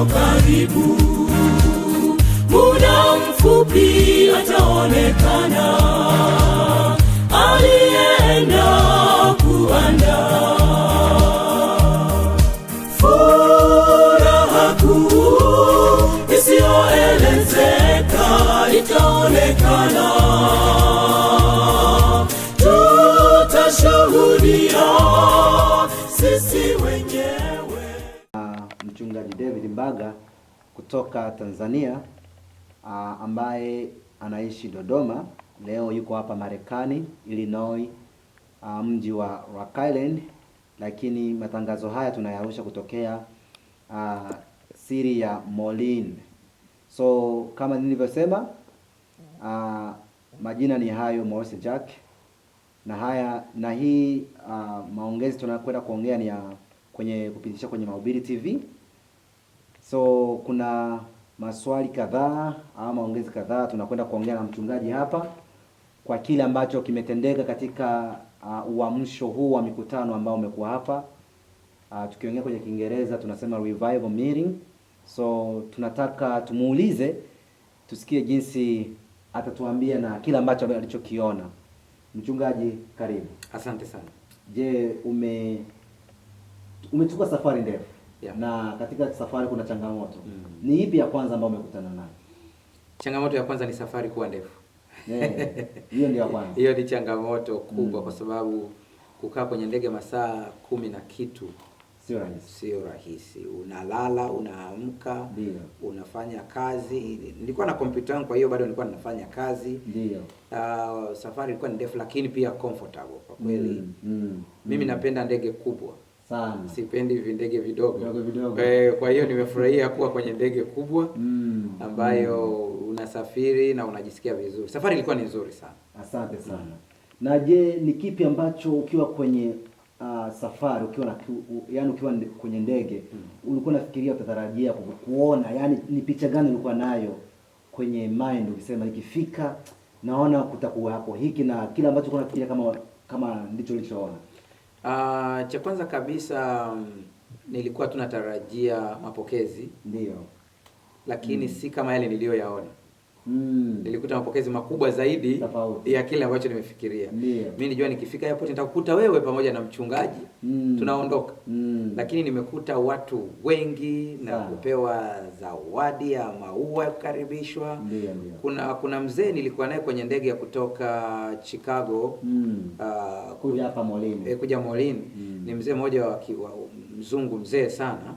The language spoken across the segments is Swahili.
yuko karibu, muda mfupi ataonekana, alienda kuandaa. Furaha kuu isiyoelezeka itaonekana, tutashuhudia sisi wenyewe. Mchungaji David Mbaga kutoka Tanzania, ambaye anaishi Dodoma, leo yuko hapa Marekani, Illinois, mji wa Rock Island, lakini matangazo haya tunayarusha kutokea siri ya Moline. So kama nilivyosema, majina ni hayo, Morris Jack, na hii maongezi tunakwenda kuongea ni kwenye kupitisha kwenye Mahubiri TV. So kuna maswali kadhaa au maongezi kadhaa tunakwenda kuongea na mchungaji hapa kwa kile ambacho kimetendeka katika uamsho huu wa mikutano ambao umekuwa hapa. Tukiongea kwenye Kiingereza tunasema revival meeting. So tunataka tumuulize, tusikie jinsi atatuambia na kila ambacho alichokiona. Mchungaji, karibu. Asante sana. Je, umechukua safari ndefu? Yeah. Na katika safari kuna changamoto. Ni ipi ya kwanza ambayo umekutana nayo? Changamoto ya kwanza ni safari kuwa ndefu. Hiyo ndio ya kwanza. Hiyo ni changamoto kubwa kwa sababu kukaa kwenye ndege masaa 10 na kitu sio rahisi. Unalala, unaamka, unafanya kazi. Nilikuwa na kompyuta yangu, kwa hiyo bado nilikuwa ninafanya kazi. Ndio. Safari ilikuwa ndefu lakini pia comfortable kwa kweli. Mimi napenda ndege kubwa sana. Sipendi ndege vidogo. Vidogo. Kwa hiyo nimefurahia kuwa kwenye ndege kubwa ambayo unasafiri na unajisikia vizuri. Safari ilikuwa ni nzuri sana. Asante sana. Na je, ni kipi ambacho ukiwa kwenye safari, ukiwa kwenye ndege, ulikuwa unafikiria utatarajia kuona, yani ni picha gani ulikuwa nayo kwenye mind ukisema ikifika naona kutakuwa hapo hiki, na kila ambacho ulikuwa unafikiria kama ndicho ulichoona? Cha kwanza kabisa nilikuwa tunatarajia mapokezi. Ndio. Lakini si kama yale niliyoyaona. Nilikuta mapokezi makubwa zaidi ya kile ambacho nimefikiria. Mimi nilijua nikifika airport nitakukuta wewe pamoja na mchungaji, tunaondoka. Lakini nimekuta watu wengi na kupewa zawadi ya maua kukaribishwa. Kuna mzee nilikuwa naye kwenye ndege ya kutoka Chicago kuja hapa Moline. Kuja Moline. Ni mzee mmoja wa mzungu, mzee sana.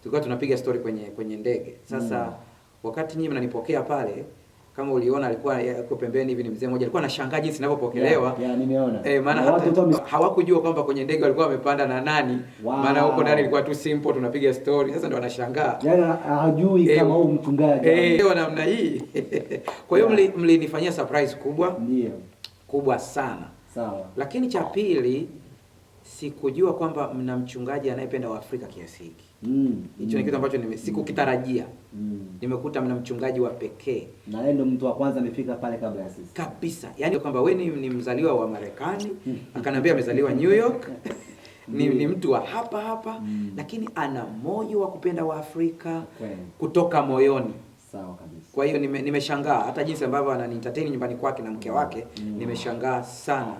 Tulikuwa tunapiga story kwenye ndege. Sasa wakati nyinyi mnanipokea pale, kama uliona alikuwa yuko pembeni hivi, ni mzee mmoja alikuwa anashangaa jinsi ninavyopokelewa. Nimeona. Maana hata hawakujua kwamba kwenye ndege walikuwa wamepanda na nani. Maana huko ndani ilikuwa tu simple, tunapiga story. Sasa ndio wanashangaa. Yaani hajui kama huyu mchungaji. Namna hii. Kwa hiyo mlinifanyia surprise kubwa. Ndio. Kubwa sana. Sawa. Lakini cha pili, sikujua kwamba mna mchungaji anayependa Waafrika kiasi hiki. Hicho ni kitu ambacho sikukitarajia. Nimekuta mna mchungaji wa pekee. Na yeye ndo mtu wa kwanza amefika pale kabla ya sisi. Kabisa. Yaani kwamba wewe ni mzaliwa wa Marekani, akaniambia amezaliwa New York. Ni mtu wa hapa, lakini ana moyo wa kupenda Waafrika kutoka moyoni. Sawa kabisa. Kwa hiyo nimeshangaa hata jinsi ambavyo anani-entertain nyumbani kwake na mke wake. Nimeshangaa sana.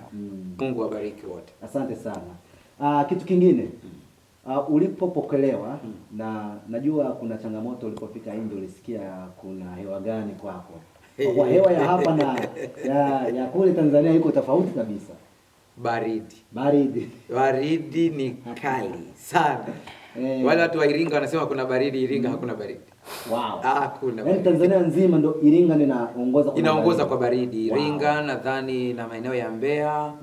Mungu awabariki wote. Asante sana. Kitu kingine, ulipopokelewa, na najua kuna changamoto ulipofika nje, ulisikia kuna hewa gani kwako? Kwa hewa ya hapa na ya kule Tanzania iko tofauti kabisa. Baridi ni kali sana. Wale watu wa Iringa wanasema kuna baridi, Iringa hakuna baridi. Wow. Hakuna. Yaani Tanzania nzima ndo Iringa inaongoza kwa baridi. Iringa nadhani na maeneo ya Mbeya,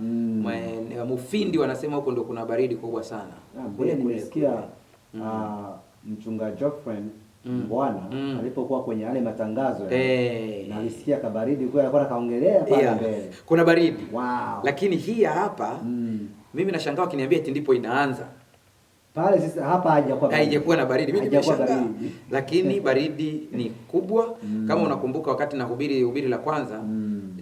Mufindi wanasema huko ndo kuna baridi kubwa sana. Nimesikia mchungaji Geoffrey Bwana alipokuwa kwenye yale matangazo na alisikia kabaridi kwa alikuwa kaongelea pale mbele. Kuna baridi. Wow. Lakini hii hapa mimi nashangaa wakiniambia eti ndipo inaanza. Pale sisi hapa haijakuwa na baridi. Mimi nimeshangaa. Lakini baridi ni kubwa. Kama unakumbuka wakati nahubiri la kwanza,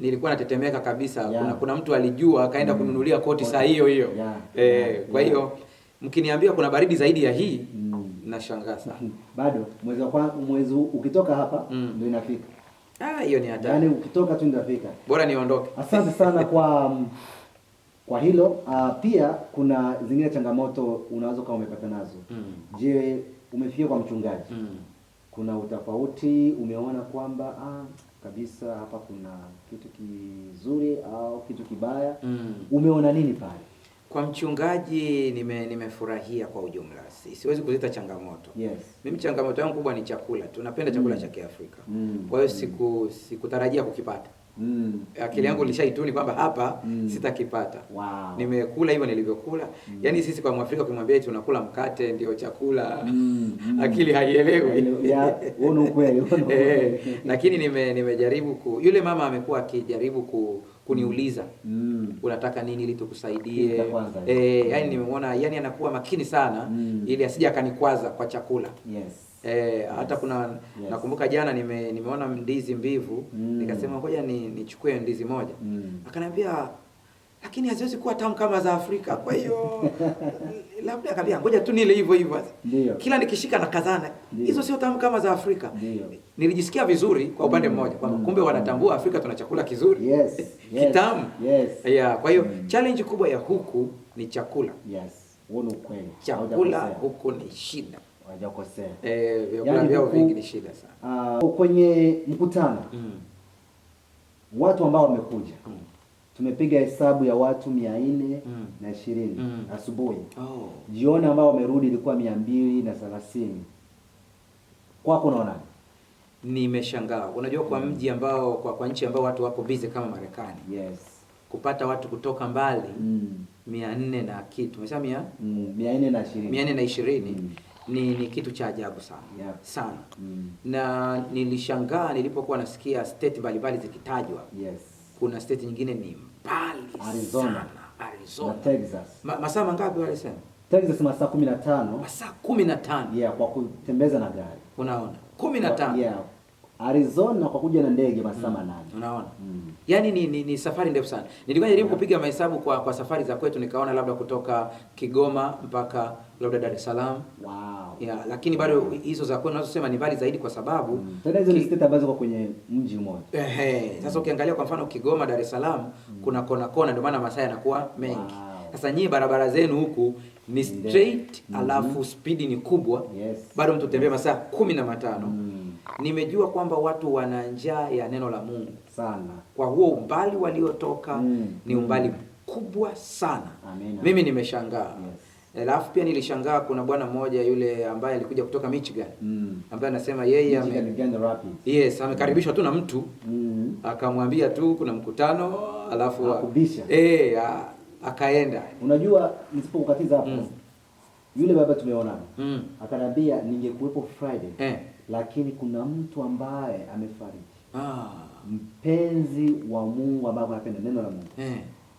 nilikuwa natetemeka kabisa. Kuna mtu alijua akaenda kununulia koti saa hiyo. Kwa hiyo mkiniambia kuna baridi zaidi ya hii, Nashangaa sana. Bado mwezi ukitoka hapa ndio inafika. Hiyo ni hatari. Yaani ukitoka tu ndio inafika. Bora niondoke. Asante sana kwa hilo. Pia kuna zingine changamoto unaweza kama umepata nazo. Je, umefikia kwa mchungaji? Kuna utofauti umeona kwamba kabisa hapa kuna kitu kizuri au kitu kibaya? Umeona nini pale? Kwa mchungaji nimefurahia kwa ujumla. Siwezi kuleta changamoto. Yes. Mimi changamoto yangu kubwa ni chakula. Tunapenda chakula cha Kiafrika. Kwa hiyo sikutarajia kukipata. Akili yangu ilishaituni kwamba hapa sitakipata. Wow. Nimekula hivyo nilivyokula. Yaani sisi kwa Mwafrika ukimwambia eti unakula mkate ndio chakula, akili haielewi. Uone ukweli. Lakini nimejaribu yule mama amekuwa akijaribu kuniuliza unataka nini ili tukusaidie. Yaani nimeona yani anakuwa makini sana ili asije akanikwaza kwa chakula. Yes. Hata kuna nakumbuka jana nimeona ndizi mbivu, nikasema ngoja nichukue ndizi moja. Akaniambia lakini haziwezi kuwa tamu kama za Afrika. Kwa hiyo labda akambia ngoja tu nile hivyo hivyo. Kila nikishika na kazana, hizo sio tamu kama za Afrika. Nilijisikia vizuri kwa upande mmoja kwamba kumbe wanatambua Afrika tuna chakula kizuri. Kitamu. Kwa hiyo challenge kubwa ya huku ni chakula. Uone ukweli. Chakula huku ni shida. Hawajakosea. Vyakula vyao vingi ni shida sana. Kwenye mkutano watu ambao wamekuja tumepiga hesabu ya watu 420 asubuhi. Jioni ambao wamerudi ilikuwa 230. Kwako unaona? Nimeshangaa. Unajua kwa mji ambao kwa nchi ambao watu wako busy kama Marekani. Kupata watu kutoka mbali 400 na kitu. Umesema 420 ni kitu cha ajabu sana. Sana. Na nilishangaa nilipokuwa nasikia state mbalimbali zikitajwa. Kuna state nyingine ni mbali Arizona na Texas. Masaa mangapi wale sema? Texas masaa 15. Masaa 15. Kwa kutembeza na gari. Unaona? 15. Arizona kwa kuja na ndege masaa 8. Unaona? Yaani ni safari ndefu sana. Nilikuwa najaribu kupiga mahesabu kwa safari za kwetu, nikaona labda kutoka Kigoma mpaka labda Dar es Salaam. Lakini bado hizo za kwetu unazosema ni mbali zaidi kwa sababu tena hizo ni state ambazo ziko kwenye mji mmoja. Sasa ukiangalia kwa mfano Kigoma Dar es Salaam kuna kona ndio maana masaa yanakuwa mengi. Sasa nyie barabara zenu huku ni straight, alafu speed ni kubwa. Bado mtu tembea masaa 15. Nimejua kwamba watu wana njaa ya neno la Mungu sana. Kwa huo umbali waliotoka ni umbali mkubwa sana. Mimi nimeshangaa. Alafu pia nilishangaa kuna bwana mmoja yule ambaye alikuja kutoka Michigan ambaye anasema yeye amekaribishwa tu na mtu akamwambia tu kuna mkutano alafu akaenda. Unajua nisipokukatiza hapo yule baba tumeonana akaniambia ningekuepo Friday lakini kuna mtu ambaye amefariki. Mpenzi wa Mungu ambaye anapenda neno la Mungu.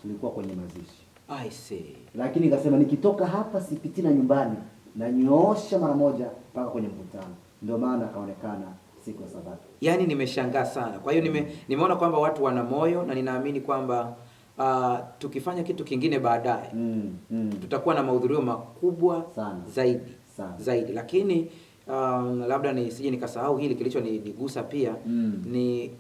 Tulikuwa kwenye mazishi. I see. Lakini nikasema nikitoka hapa sipiti na nyumbani na nyoosha mara moja mpaka kwenye mkutano. Ndio maana akaonekana siku ya Sabato. Yaani nimeshangaa sana. Kwa hiyo nimeona kwamba watu wana moyo na ninaamini kwamba tukifanya kitu kingine baadaye tutakuwa na mahudhurio makubwa zaidi. Lakini labda nisije nikasahau hili kilichonigusa pia ni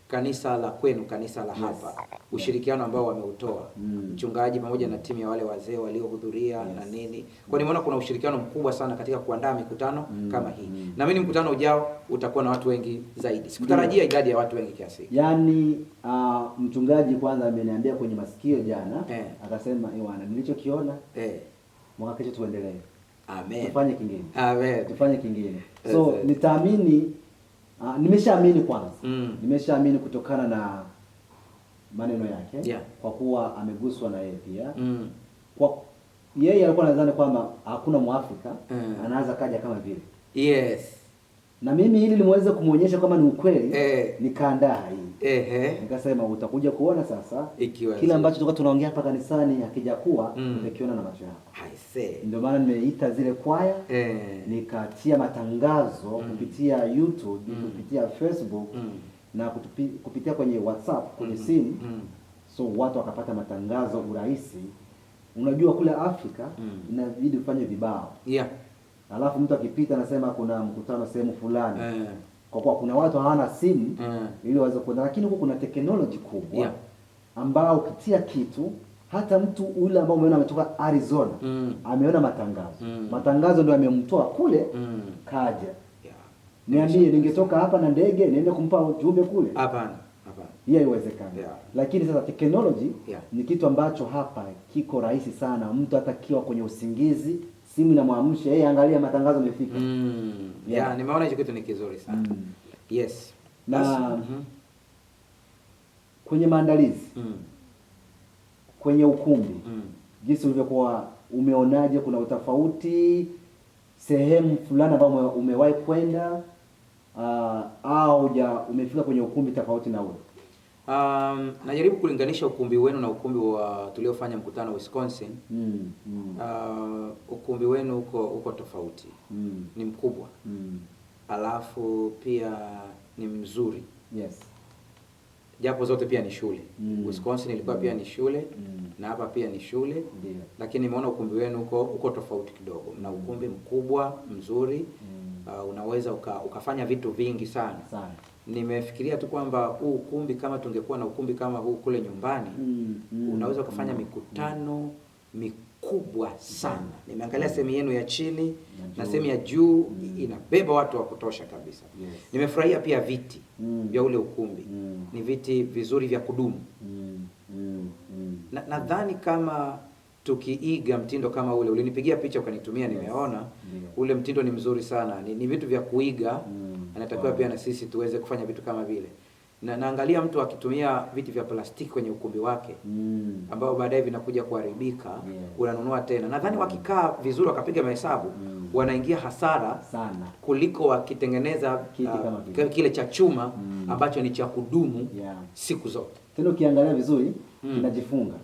kanisa la kwenu, kanisa la hapa. Ushirikiano ambao wameutoa mchungaji pamoja na timu ya wale wazee waliohudhuria na nini. Kwa nimeona kuna ushirikiano mkubwa sana katika kuandaa mikutano kama hii. Na mimi mkutano ujao utakuwa na watu wengi zaidi. Sikutarajia idadi ya watu wengi kiasi. Yaani mchungaji kwanza ameniambia kwenye masikio jana akasema bwana nilichokiona mwaka kesho tuendelee. Amen. Tufanye kingine. Amen. Tufanye kingine. So nitaamini nimeshaamini kwanza. Nimeshaamini kutokana na maneno yake kwa kuwa ameguswa na yeye pia. Kwa yeye alikuwa anadhani kwamba hakuna Mwafrika anaanza kaja kama vile. Na mimi ili niweze kumuonyesha kama ni ukweli nikaandaa hii. Nikasema utakuja kuona sasa kile ambacho tulikuwa tunaongea hapa kanisani akijakuwa utakiona na macho yako. Ndio maana nimeita zile kwaya nikatia matangazo kupitia YouTube, kupitia Facebook na kupitia kwenye WhatsApp kwenye simu. So watu wakapata matangazo urahisi. Unajua kule Afrika inabidi ufanye vibao. alafu mtu akipita anasema kuna mkutano sehemu fulani, kwa kuwa kuna watu hawana simu ili waweze kwenda, lakini huko kuna technology kubwa ambao ukitia kitu, hata mtu ule ambao umeona ametoka Arizona ameona matangazo matangazo ndio amemtoa kule kaja. Niambie, ningetoka hapa na ndege niende kumpa ujumbe kule? Hapana. Hiyo haiwezekani. Lakini sasa technology ni kitu ambacho hapa kiko rahisi sana. Mtu hata kiwa kwenye usingizi, simu inamwamsha yeye, angalia matangazo yamefika. Nimeona hicho kitu ni kizuri sana. Yes. Na kwenye maandalizi, kwenye ukumbi, jinsi ulivyokuwa, umeonaje? Kuna utofauti sehemu fulani ambayo umewahi kwenda au umefika kwenye ukumbi tofauti na ule? Najaribu kulinganisha ukumbi wenu na ukumbi wa tuliofanya mkutano Wisconsin. Ukumbi wenu uko tofauti. Ni mkubwa. Alafu pia ni mzuri. Yes. Japo zote pia ni shule. Wisconsin ilikuwa pia ni shule na hapa pia ni shule. Lakini nimeona ukumbi wenu uko tofauti kidogo. Na ukumbi mkubwa, mzuri. Unaweza ukafanya vitu vingi sana. Nimefikiria tu kwamba huu ukumbi, kama tungekuwa na ukumbi kama huu kule nyumbani, unaweza ukafanya mikutano mikubwa sana. Nimeangalia sehemu yenu ya chini na sehemu ya juu, inabeba watu wa kutosha kabisa. Nimefurahia pia viti vya ule ukumbi. Ni viti vizuri vya kudumu. Nadhani kama tukiiga mtindo kama ule, ulinipigia picha ukanitumia, nimeona ule mtindo ni mzuri sana. Ni vitu vya kuiga. Anatakiwa pia na sisi tuweze kufanya vitu kama vile. Na naangalia mtu akitumia viti vya plastiki kwenye ukumbi wake ambao baadaye vinakuja kuharibika, unanunua tena. Nadhani wakikaa vizuri wakapiga mahesabu, wanaingia hasara sana kuliko wakitengeneza kile cha chuma ambacho ni cha kudumu siku zote. Tena ukiangalia vizuri kinajifunga.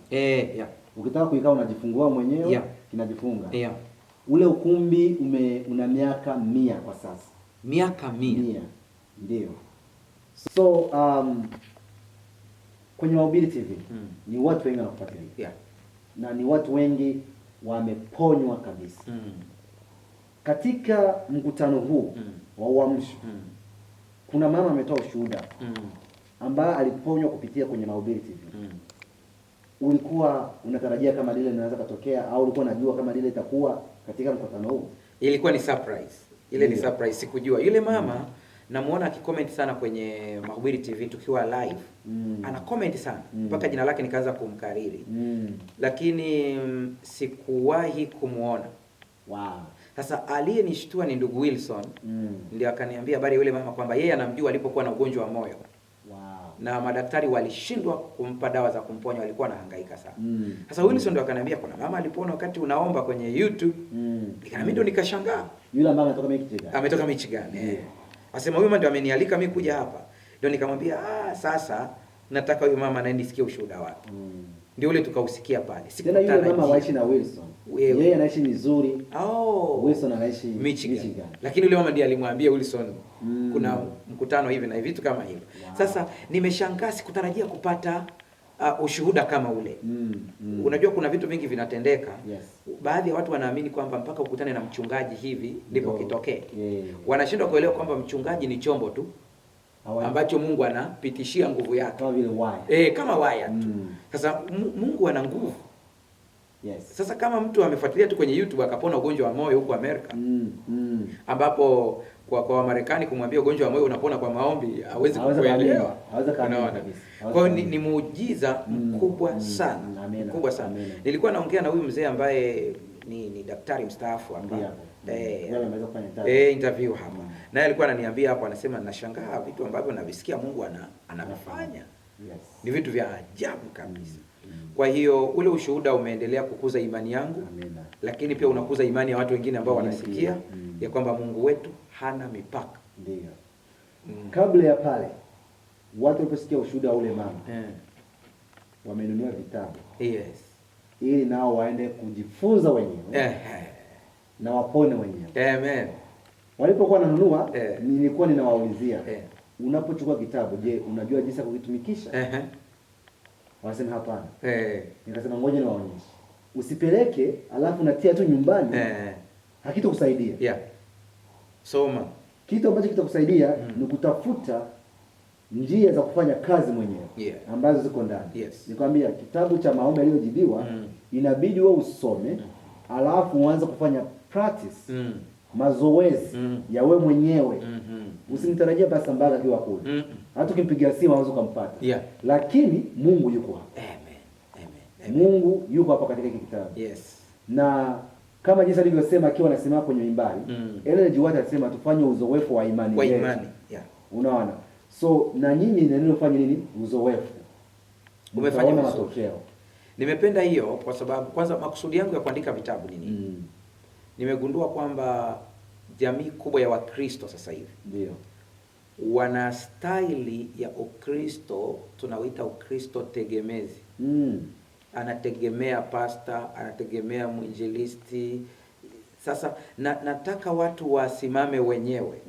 Ukitaka kuikaa unajifungua mwenyewe, kinajifunga. Ule ukumbi una miaka 100 kwa sasa. Miaka 100. Ndio. So kwenye Mahubiri TV ni watu wengi wanakufuatilia. Na ni watu wengi wameponywa kabisa. Katika mkutano huu wa uamsho, kuna mama ametoa ushuhuda ambaye aliponywa kupitia kwenye Mahubiri TV. Ulikuwa unatarajia kama lile linaweza kutokea, au ulikuwa unajua kama lile itakuwa katika mkutano huu? Ilikuwa ni surprise. Ni surprise, sikujua. Yule mama namuona akicomment sana kwenye Mahubiri TV tukiwa live. Ana comment sana mpaka jina lake nikaanza kumkariri. Lakini sikuwahi kumuona. Sasa aliyenishtua ni ndugu Wilson. Ndio akaniambia habari yule mama kwamba yeye anamjua alipokuwa na ugonjwa wa moyo. Na madaktari walishindwa kumpa dawa za kumponya, walikuwa wanahangaika sana. Sasa Wilson ndio akaniambia kuna mama alipona wakati unaomba kwenye YouTube. Mimi ndio nikashangaa. Yule mama ametoka Michigan. Ametoka Michigan. Asema huyu mama ndio amenialika mimi kuja hapa. Ndio nikamwambia sasa nataka huyu mama naenda nisikie ushuhuda wake. Ndio ule tukausikia pale. Tena yule mama waishi na Wilson. Yeye anaishi Missouri. Wilson anaishi Michigan. Lakini yule mama ndiye alimwambia Wilson kuna mkutano hivi na vitu kama hivyo. Sasa nimeshangaa, sikutarajia kupata ushuhuda kama ule. Unajua kuna vitu vingi vinatendeka. Baadhi ya watu wanaamini kwamba mpaka ukutane na mchungaji hivi ndipo kitokee. Wanashindwa kuelewa kwamba mchungaji ni chombo tu ambacho Mungu anapitishia nguvu yake. Kama vile waya. Kama waya tu. Sasa Mungu ana nguvu. Sasa kama mtu amefuatilia tu kwenye YouTube akapona ugonjwa wa moyo huko Amerika, ambapo kwa Marekani kumwambia ugonjwa wa moyo unapona kwa maombi hawezi kuelewa. Unaona? Kwa hiyo ni muujiza mkubwa sana. Mkubwa sana. Nilikuwa naongea na huyu mzee ambaye ni daktari mstaafu hapa. Interview hapa. Naye alikuwa ananiambia hapo, anasema nashangaa vitu ambavyo navisikia Mungu anavifanya. Ni vitu vya ajabu kabisa. Kwa hiyo ule ushuhuda umeendelea kukuza imani yangu. Lakini pia unakuza imani ya watu wengine ambao wanasikia ya kwamba Mungu wetu hana mipaka. Ndio. Kabla ya pale watu waliposikia ushuhuda ule mama wamenunua vitabu. Ili nao waende kujifunza wenyewe. Na wapone wenyewe. Amen. Walipokuwa wananunua, nilikuwa ninawaulizia, unapochukua kitabu, je, unajua jinsi ya kukitumikisha? Wanasema hapana. Nikasema ngoja niwaonyeshe. Usipeleke alafu natia tu nyumbani. hakitakusaidia. Yeah. Soma. Kitu ambacho kitakusaidia ni kutafuta njia za kufanya kazi mwenyewe, yeah, ambazo ziko ndani. Yes. Nikwambia kitabu cha maombi yaliyojibiwa inabidi wewe usome, alafu uanze kufanya practice, mazoezi ya wewe mwenyewe. Usimtarajia basi ambaye akiwa kule. Hata ukimpigia simu hauwezi kumpata. Yeah. Lakini Mungu yuko hapa. Amen. Mungu yuko hapa katika hiki kitabu. Yes. Na kama jinsi alivyosema akiwa anasimama kwenye mimbari, Ellen G. White alisema tufanye uzoefu wa imani. Wa imani. Yeah. Unaona? So na nyinyi ndio fanye nini? Uzoefu. Umefanya matokeo. Nimependa hiyo kwa sababu kwanza makusudi yangu ya kuandika vitabu ni nini? Nimegundua kwamba jamii kubwa ya Wakristo sasa hivi ndio wana staili ya Ukristo, tunauita Ukristo tegemezi. Anategemea pasta, anategemea mwinjilisti. Sasa nataka watu wasimame wenyewe.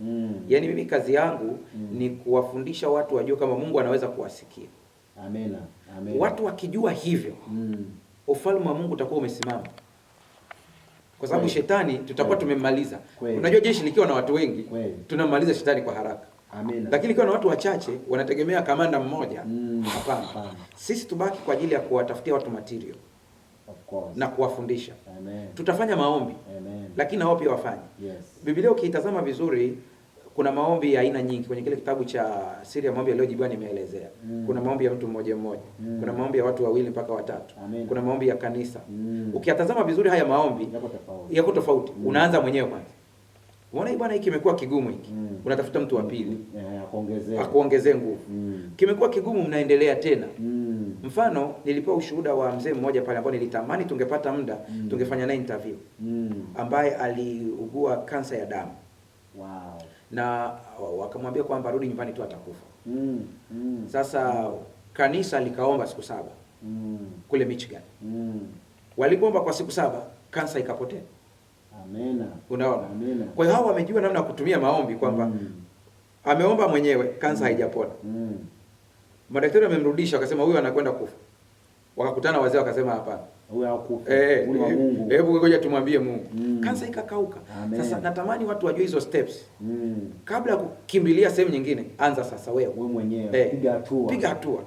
Yaani mimi kazi yangu ni kuwafundisha watu wajue kama Mungu anaweza kuwasikia. Amina. Watu wakijua hivyo, ufalme wa Mungu utakuwa umesimama. Kwa sababu shetani tutakuwa tumemmaliza. Unajua jeshi likiwa na watu wengi, tunamaliza shetani kwa haraka. Amina. Lakini ikiwa na watu wachache wanategemea kamanda mmoja, hapana. Sisi tubaki kwa ajili ya kuwatafutia watu material. Of course. Na kuwafundisha. Amen. Tutafanya maombi. Amen. Lakini nao pia wafanye. Yes. Biblia ukiitazama vizuri, kuna maombi ya aina nyingi. Kwenye kile kitabu cha siri ya maombi yaliyojibiwa nimeelezea. Kuna maombi ya mtu mmoja mmoja. Kuna maombi ya watu wawili mpaka watatu. Amen. Kuna maombi ya kanisa. Ukiyatazama vizuri haya maombi yako tofauti. Unaanza mwenyewe kwanza. Unaona hii bwana, hiki kimekuwa kigumu hiki. Unatafuta mtu wa pili. Akuongezee nguvu. Kimekuwa kigumu, mnaendelea tena. Mfano, nilipewa ushuhuda wa mzee mmoja pale ambao nilitamani tungepata muda, tungefanya naye interview. Ambaye aliugua kansa ya damu. Wow. Na wakamwambia kwamba rudi nyumbani tu atakufa. Sasa kanisa likaomba siku 7. Kule Michigan. Walipoomba kwa siku 7, kansa ikapotea. Amina. Unaona? Amina. Kwa hiyo hao wamejua namna ya kutumia maombi kwamba ameomba mwenyewe, kansa haijapona. Madaktari wamemrudisha wakasema huyu anakwenda kufa. Wakakutana wazee wakasema hapana. Huyu hakufa. Huyu wa Mungu. Hebu ngoja tumwambie Mungu. Kansa ikakauka. Sasa natamani watu wajue hizo steps. Kabla ya kukimbilia sehemu nyingine, anza sasa wewe mwenyewe. Piga hatua.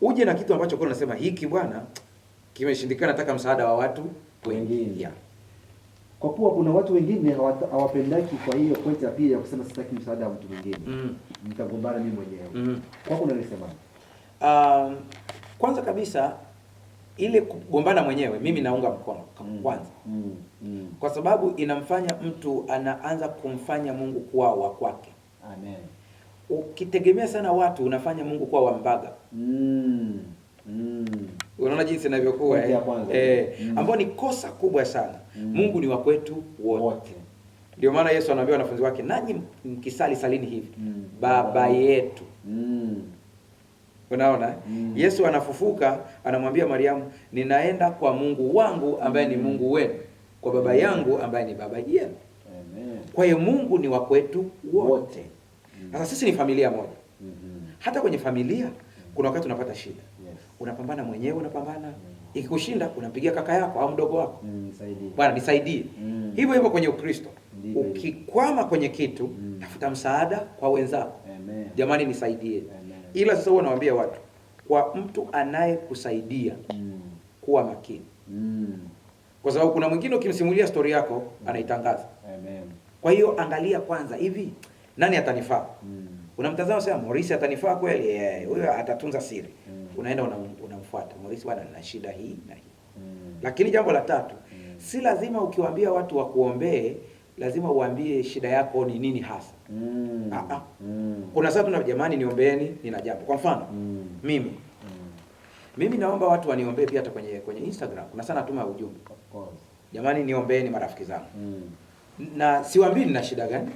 Uje na kitu ambacho kwa unasema hiki bwana kimeshindikana, nataka msaada wa watu wengine. Yeah. Kwa kuwa kuna watu wengine hawapendaki kwa hiyo point ya pili ya kusema sitaki msaada wa mtu mwingine. Nitagombana mimi mwenyewe. Kwako unalisema? Kwanza kabisa ile kugombana mwenyewe mimi naunga mkono kwanza. Kwa sababu inamfanya mtu anaanza kumfanya Mungu kuwa wa kwake. Amen. Ukitegemea sana watu unafanya Mungu kuwa wa mbaga. Unaona jinsi inavyokuwa ambao ni kosa kubwa sana. Mungu ni wa kwetu wote. Ndio maana Yesu anawaambia wanafunzi wake, nanyi mkisali salini hivi. Baba yetu. Unaona? Yesu anafufuka, anamwambia Mariamu, ninaenda kwa Mungu wangu ambaye ni Mungu wenu, kwa baba yangu ambaye ni baba yenu. Amen. Kwa hiyo Mungu ni wa kwetu wote. Sasa sisi ni familia moja. Hata kwenye familia kuna wakati unapata shida. Unapambana mwenyewe, unapambana. Ikikushinda unampigia kaka yako au mdogo wako. Nisaidie. Bwana nisaidie. Hivyo hivyo kwenye Ukristo. Ukikwama kwenye kitu, tafuta msaada kwa wenzako. Amen. Jamani nisaidie. Ila sasa huwa nawaambia watu, kwa mtu anayekusaidia kuwa makini. Kwa sababu kuna mwingine ukimsimulia story yako anaitangaza. Amen. Kwa hiyo angalia kwanza hivi nani atanifaa? Unamtazama sasa Morris atanifaa kweli? Huyo atatunza siri. Unaenda unamfuata. Morris bwana ana shida hii na hii. Lakini jambo la tatu, si lazima ukiwaambia watu wakuombee lazima uambie shida yako ni nini hasa. Kuna saa tuna jamani niombeeni nina jambo. Kwa mfano, mimi naomba watu waniombee pia hata kwenye Instagram. Kuna sana natuma ujumbe. Of course. Jamani niombeeni marafiki zangu. Na siwaambii nina shida gani.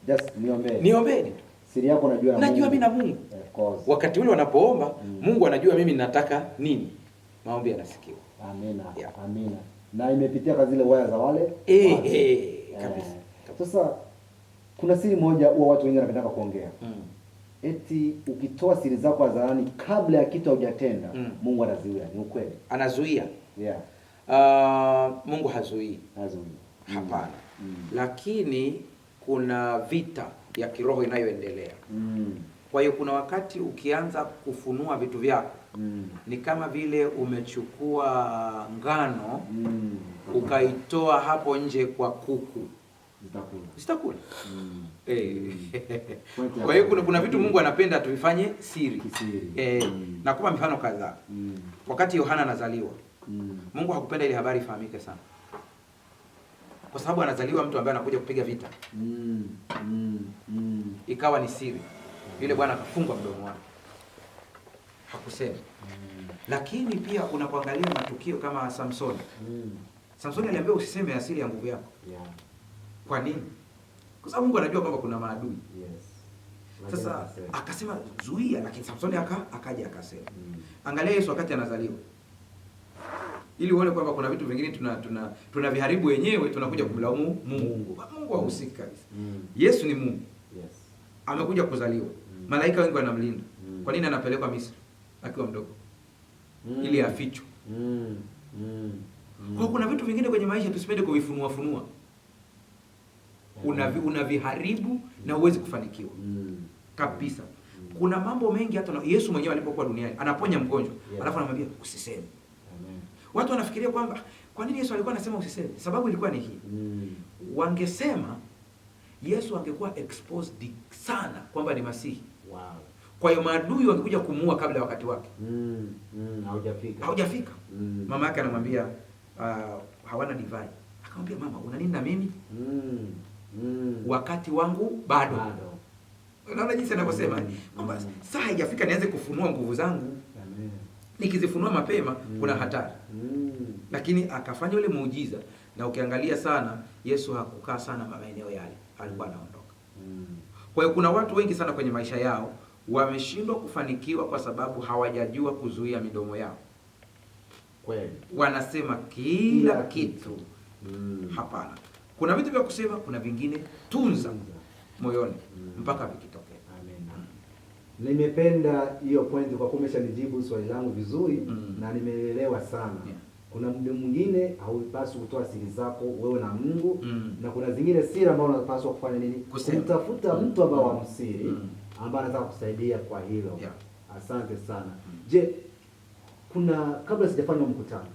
Just niombeeni. Niombeeni. Siri yako najua na Mungu. Najua mimi na Mungu. Of course. Wakati ule wanapoomba, Mungu anajua mimi ninataka nini. Maombi yanasikiwa. Amina. Yeah. Amina. Na imepitia kazi zile waya za wale? Kabisa. Sasa kuna siri moja huwa watu wengi wanapenda kuongea. Eti ukitoa siri zako hadharani kabla ya kitu hujatenda, Mungu anazuia. Ni ukweli? Anazuia. Yeah. Mungu hazuii. Hapana. Lakini kuna vita ya kiroho inayoendelea. Kwa hiyo kuna wakati ukianza kufunua vitu vyako, ni kama vile umechukua ngano ukaitoa hapo nje kwa kuku. Zitakula. Kwa hiyo kuna vitu Mungu anapenda tuvifanye siri. Nakupa mfano kadhaa. Wakati Yohana anazaliwa, Mungu hakupenda ile habari ifahamike sana. Kwa sababu anazaliwa mtu ambaye anakuja kupiga vita. Ikawa ni siri. Yule bwana akafungwa mdomo wake. Hakusema. Lakini pia unapoangalia matukio kama Samsoni. Samsoni aliambiwa usiseme asili ya nguvu yako. Kwa nini? Kwa sababu Mungu anajua kwamba kuna maadui. Sasa akasema zuia, lakini Samsoni akaja akasema. Angalia Yesu wakati anazaliwa. Ili uone kwamba kuna vitu vingine tunaviharibu wenyewe, tunakuja kumlaumu Mungu. Mungu hahusiki kabisa. Yesu ni Mungu. Amekuja kuzaliwa. Malaika wengi wanamlinda. Kwa nini anapelekwa Misri akiwa mdogo? Ili afichwe. Kwa kuna vitu vingine kwenye maisha tusipende kuvifunua. Unaviharibu na uwezi kufanikiwa. Kabisa. Kuna mambo mengi hata Yesu mwenyewe alipokuwa duniani anaponya mgonjwa, alafu anamwambia usiseme. Watu wanafikiria kwamba kwa nini Yesu alikuwa anasema usiseme? Sababu ilikuwa ni hii. Wangesema Yesu angekuwa exposed sana kwamba ni Masihi. Kwa hiyo maadui wangekuja kumuua kabla ya wakati wake. Haujafika. Mama yake anamwambia hawana divai. Akamwambia mama, una nini na mimi? Wakati wangu bado. Unaona jinsi anavyosema kwamba saa haijafika nianze kufunua nguvu zangu. Nikizifunua mapema kuna hatari. Lakini akafanya ule muujiza, na ukiangalia sana Yesu hakukaa sana maeneo yale, alikuwa anaondoka. Kwa hiyo kuna watu wengi sana kwenye maisha yao wameshindwa kufanikiwa kwa sababu hawajajua kuzuia midomo yao. Kweli. Wanasema kila kitu. Hapana. Kuna vitu vya kusema, kuna vingine tunza moyoni mpaka vikitokea. Nimependa hiyo point kwa kuwa umeshanijibu swali langu vizuri na nimeelewa sana. Kuna mtu mwingine haupaswi kutoa siri zako wewe na Mungu, na kuna zingine siri ambazo unapaswa kufanya nini? Kutafuta mtu ambaye wa msiri ambaye anataka kusaidia kwa hilo. Asante sana. Je, kuna kabla sijafanya mkutano,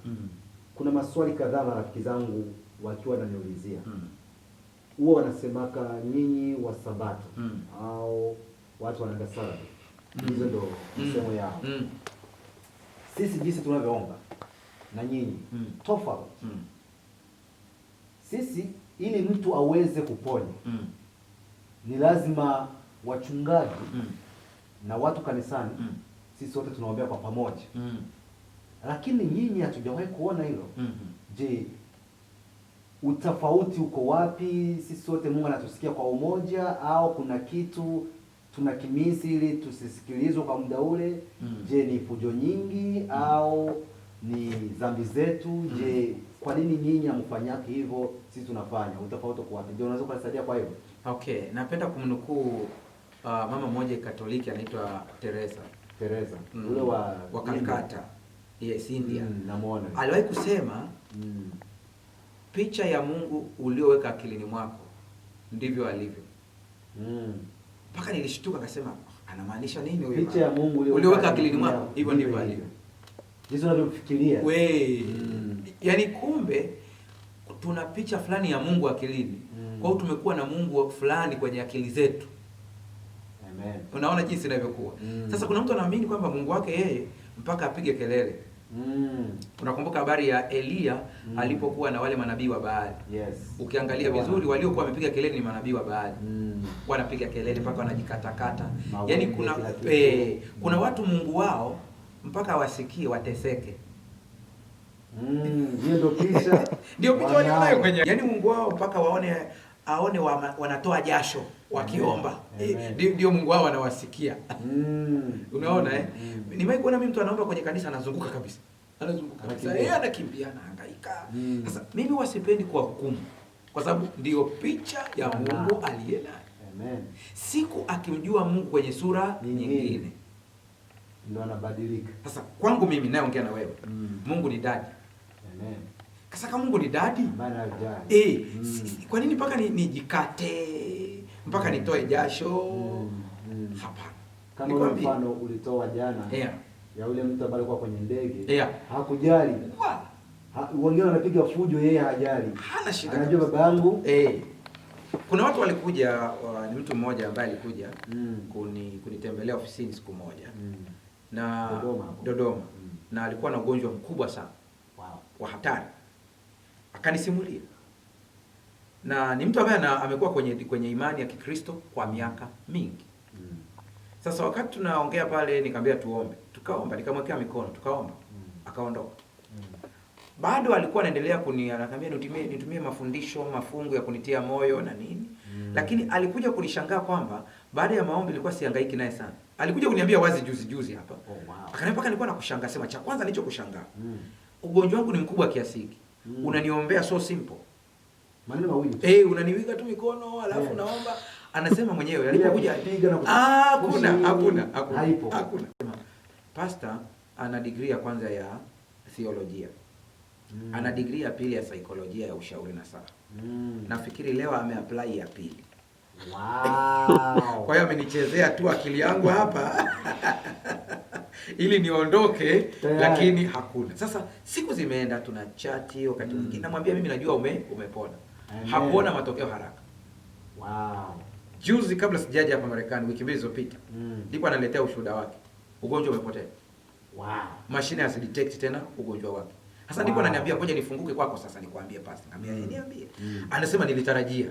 kuna maswali kadhaa marafiki zangu wakiwa wananiulizia. Huwa wanasemaka nyinyi wa Sabato au watu wanaenda sala. Hizo ndo msemo yao. Sisi jinsi tunavyoomba na nyinyi tofauti. Sisi ili mtu aweze kuponya ni lazima wachungaji na watu kanisani sisi wote tunaombea kwa pamoja. Lakini nyinyi hatujawahi kuona hilo. Je, utofauti uko wapi? Sisi wote Mungu anatusikia kwa umoja au kuna kitu tunakimisi ili tusisikilizwe kwa muda ule? Je, ni fujo nyingi au ni dhambi zetu? Je, kwa nini nyinyi hamfanyaki hivyo sisi tunafanya? Utofauti uko wapi? Je, unaweza kusaidia kwa hivyo? Okay, napenda kumnukuu mama mmoja Katoliki anaitwa Teresa. Ule wa Calcutta. Yes, India. Namuona. Aliwahi kusema picha ya Mungu ulioweka akilini mwako ndivyo alivyo. Mpaka nilishtuka akasema anamaanisha nini huyo? Picha ya Mungu ulioweka akilini mwako hivyo ndivyo alivyo. Jinsi unavyofikiria. Yaani kumbe tuna picha fulani ya Mungu akilini. Kwa hiyo tumekuwa na Mungu fulani kwenye akili zetu. Amen. Unaona jinsi inavyokuwa. Sasa kuna mtu anaamini kwamba Mungu wake yeye mpaka apige kelele. Unakumbuka habari ya Elia alipokuwa na wale manabii wa Baali. Ukiangalia vizuri waliokuwa wamepiga kelele ni manabii wa Baali. Wanapiga kelele mpaka wanajikatakata. Yaani kuna watu Mungu wao mpaka wasikie wateseke. Ndio picha. Ndio picha walionayo kwenye. Yaani Mungu wao mpaka aone wanatoa jasho wakiomba. Ndio Mungu wao anawasikia. Unaona Nimewahi kuona mimi mtu anaomba kwenye kanisa anazunguka kabisa. Yeye anakimbia anahangaika. Sasa mimi wasipendi kwa hukumu. Kwa sababu ndio picha ya Mungu aliye nayo. Siku akimjua Mungu kwenye sura nyingine ndio anabadilika. Sasa kwangu mimi nayeongea na wewe. Mungu ni dadi. Kasa kama Mungu ni daddy, bana ajali. Kwa nini mpaka nijikate mpaka nitoe jasho? Hapana. Kama ule mfano ulitoa jana ya yule mtu ambaye alikuwa kwenye ndege, hakujali. Wengine wanapiga fujo, yeye hajali. Hana shida. Anajua baba yangu. Kuna watu walikuja, ni mtu mmoja ambaye alikuja kunitembelea ofisini siku moja. Na Dodoma. Na alikuwa na ugonjwa mkubwa sana. Wa hatari. Akanisimulia. Na ni mtu ambaye amekuwa kwenye imani ya Kikristo kwa miaka mingi. Sasa wakati tunaongea pale nikamwambia tuombe. Tukaomba, nikamwekea mikono, tukaomba. Akaondoka. Bado alikuwa anaendelea ananiambia nitumie mafundisho, mafungu ya kunitia moyo na nini. Lakini alikuja kunishangaa kwamba baada ya maombi nilikuwa sihangaiki naye sana. Alikuja kuniambia wazi juzi hapa. Akaniambia mpaka nilikuwa nakushangaa, sema cha kwanza nilichokushangaa. Ugonjwa wangu ni mkubwa kiasi hiki. Unaniombea so simple. Maneno mawili. Unaniweka tu mikono alafu naomba. Anasema mwenyewe alipokuja hakuna. Pastor ana degree ya kwanza ya theolojia. Ana degree ya pili ya saikolojia ya ushauri na saha. Nafikiri leo ameapply ya pili. Wow. Kwa hiyo amenichezea tu akili yangu hapa ili niondoke, lakini hakuna. Sasa siku zimeenda, tuna chat wakati mwingine namwambia mimi najua umepona. Hakuona matokeo haraka. Wow. Juzi kabla sijaja hapa Marekani wiki mbili zilizopita, ndipo analetea ushuhuda wake. Ugonjwa umepotea. Wow. Mashine hasidetect tena ugonjwa wake. Sasa ndipo ananiambia ngoja nifunguke kwako sasa nikwambie pastor. Niambie. Anasema nilitarajia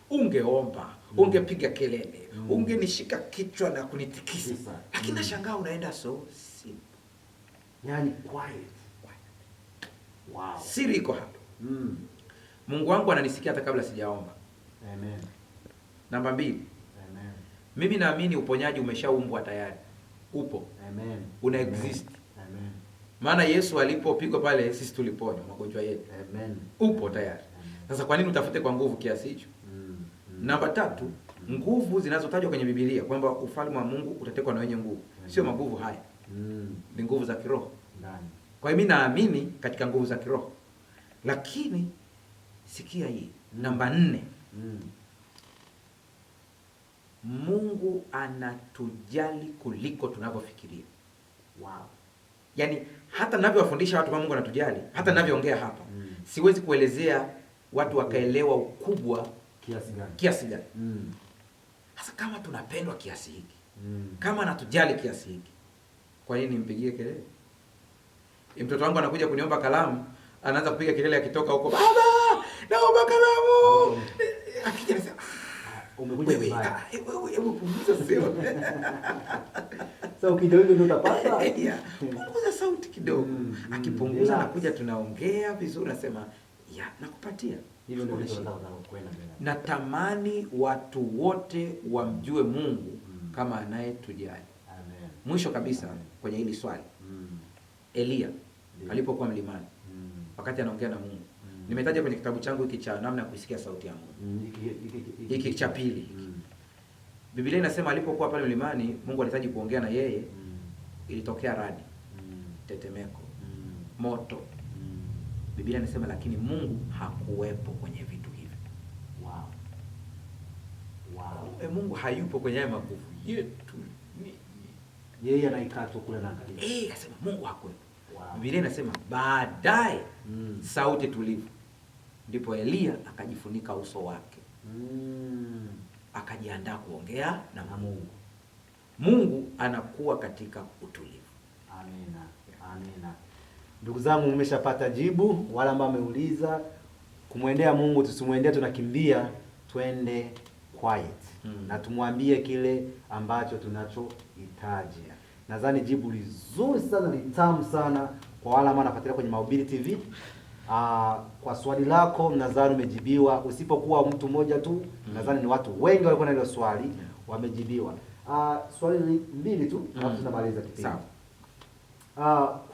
ungeomba, ungepiga kelele, ungenishika kichwa na kunitikisa. Lakini nashangaa unaenda so simple. Yani quiet. Wow. Siri iko hapo. Mungu wangu ananisikia hata kabla sijaomba. Amen. Namba 2. Amen. Mimi naamini uponyaji umeshaumbwa tayari. Upo. Amen. Una exist. Amen. Maana Yesu alipopigwa pale sisi tuliponywa magonjwa yetu. Amen. Upo tayari. Sasa kwa nini utafute kwa nguvu kiasi hicho? Namba 3, nguvu zinazotajwa kwenye Biblia kwamba ufalme wa Mungu utatekwa na wenye nguvu. Sio maguvu haya. Ni nguvu za kiroho. Ndani. Kwa hiyo mimi naamini katika nguvu za kiroho. Lakini sikia hii. Namba 4. Mungu anatujali kuliko tunavyofikiria. Wow. Yaani hata ninavyowafundisha watu kama Mungu anatujali, hata ninavyoongea hapa, siwezi kuelezea watu wakaelewa ukubwa kiasi gani. Sasa kama tunapendwa kiasi hiki, kama anatujali kiasi hiki, kwa nini nimpigie kelele? Mtoto wangu anakuja kuniomba kalamu, anaanza kupiga kelele akitoka huko, baba, naomba kalamu. Akija anasema, umekuja vibaya. Hebu punguza sio. Sasa ukija wewe ndio utapata. Punguza sauti kidogo. Akipunguza nakuja tunaongea vizuri, nasema, nakupatia. Hilo ndio tunataka kwenda mbele. Natamani watu wote wamjue Mungu kama anayetujali. Amen. Mwisho kabisa kwenye hili swali. Elia alipokuwa mlimani wakati anaongea na Mungu. Nimetaja kwenye kitabu changu hiki cha namna ya kusikia sauti ya Mungu. Hiki cha pili. Biblia inasema alipokuwa pale mlimani Mungu alihitaji kuongea na yeye. Ilitokea radi, tetemeko, moto. Biblia inasema lakini Mungu hakuwepo kwenye vitu hivi. Wow. Mungu hayupo kwenye haya maguvu yetu. Yeye anaikaa tu kule na angalia. Akasema Mungu hakuwepo. Wow. Biblia inasema baadaye sauti tulivu. Ndipo Elia akajifunika uso wake. Akajiandaa kuongea na Mungu. Mungu anakuwa katika utulivu. Amina. Amina. Ndugu zangu, mmeshapata jibu. Wala ambao wameuliza kumwendea Mungu, tusimwendee tunakimbia, twende quiet. Na tumwambie kile ambacho tunachohitaji. Nadhani jibu lizuri sana, litamu sana kwa wale ambao wanafuatilia kwenye Mahubiri TV. Kwa swali lako nadhani umejibiwa. Usipokuwa mtu mmoja tu, nadhani ni watu wengi walikuwa na hilo swali wamejibiwa. Swali 2 tu alafu tunamaliza kipindi. Sawa.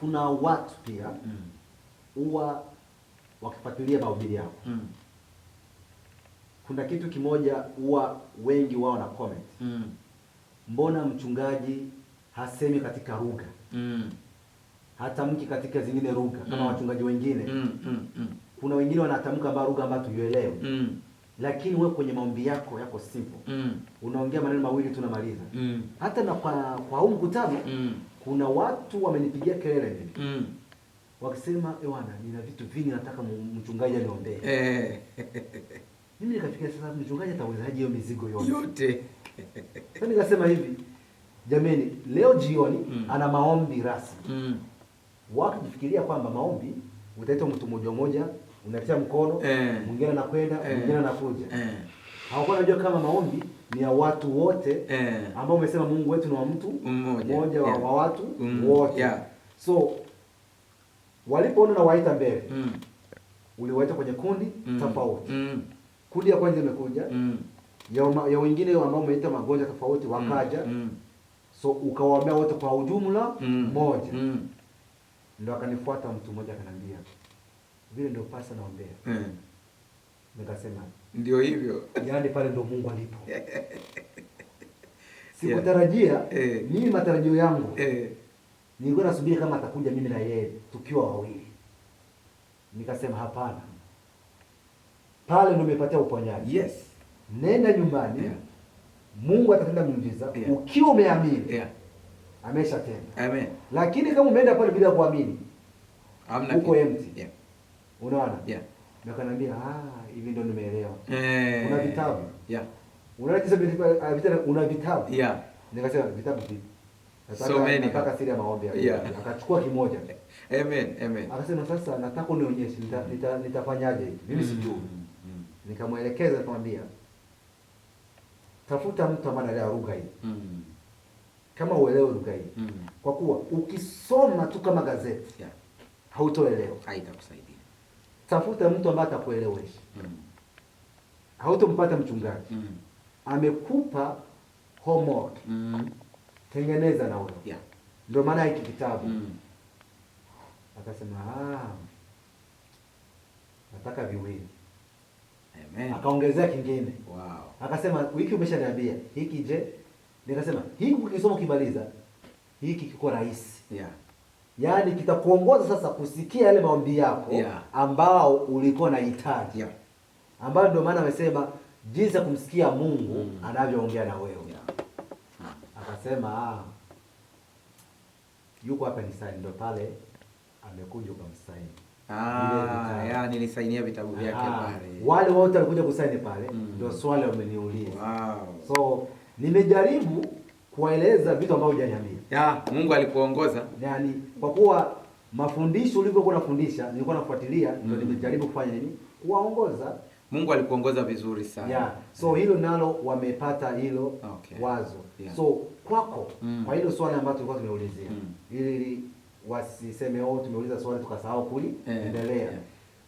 Kuna watu pia huwa wakifuatilia mahubiri yako. Kuna kitu kimoja huwa wengi wao na comment. Mbona mchungaji hasemi katika lugha? Hata mki katika zingine lugha kama wachungaji wengine. kuna wengine wanatamka lugha ambayo tuielewe. Lakini wewe kwenye maombi yako simple. Unaongea maneno mawili tu unamaliza. Hata na kwa huu mkutano kuna watu wamenipigia kelele mimi. Wakisema bwana, nina vitu vingi nataka mchungaji aniombee. Mimi nikafikiria sasa mchungaji atawezaje hiyo mizigo yote? Sasa nikasema hivi, jameni, leo jioni ana maombi rasmi. Wakifikiria kwamba maombi utaita mtu mmoja, unatia mkono, mwingine anakwenda, mwingine anakuja. Hawakuwa wanajua kama maombi ni ya watu wote, ambao umesema Mungu wetu ni wa mtu mmoja, wa watu wote. So walipoona na waita mbele, uliwaita kwenye kundi tofauti. Kundi ya kwanza imekuja, ya wengine ambao umeita magonjwa tofauti wakaja. So ukawaambia wote kwa ujumla moja. Ndio akanifuata mtu mmoja akaniambia, vile ndio pasa naombea. Nikasema ndio hivyo. Yaani pale ndio Mungu alipo. Sikutarajia, mimi matarajio yangu nilikuwa nasubiri kama atakuja mimi na yeye tukiwa wawili. Nikasema hapana. Pale ndio nimepatia uponyaji. Nenda nyumbani. Mungu atatenda muujiza ukiwa umeamini. Ameshatenda. Amen. Lakini kama umeenda pale bila kuamini, uko empty. Unaona? Nikanambia hivi ndio nimeelewa. Una vitabu? Unajisa vitabu, una vitabu? Nikasema vitabu vipi? Nataka siri ya maombi. Akachukua kimoja. Amen. Akasema sasa nataka unionyeshe nitafanyaje hivi? Mimi sijui. Nikamwelekeza nikamwambia, tafuta mtu ambaye anaelewa lugha hii. Kama uelewe lugha hii. Kwa kuwa ukisoma tu kama gazeti hautoelewa. Haitakusaidia. Tafuta mtu ambaye atakuelewesha. Hautompata mchungaji. Amekupa homework. Tengeneza na wewe. Ndio maana hiki kitabu. Akasema nataka viwili. Amen. Akaongezea kingine. Wow. Akasema wiki umeshaniambia hiki je? Nikasema hiki ukisoma ukimaliza hiki kiko rahisi. Yaani kitakuongoza sasa kusikia yale maombi yako ambao ulikuwa unahitaji. Ambao ndio maana amesema jinsi ya kumsikia Mungu anavyoongea na wewe. Akasema yuko hapa ni sign, ndio pale amekuja kumsign. Nilisainia vitabu vyake pale. Wale wote walikuja kusaini pale, ndio swali wameniuliza. So nimejaribu kuwaeleza vitu ambavyo hujaniambia. Mungu alikuongoza. Yaani kwa kuwa mafundisho ulivyokuwa unafundisha, nilikuwa nafuatilia, ndio nimejaribu kufanya nini? Kuwaongoza. Mungu alikuongoza vizuri sana. So hilo nalo wamepata hilo wazo. So kwako, kwa hilo swali ambalo tulikuwa tumeulizia, ili wasiseme tumeuliza swali tukasahau kuliendelea.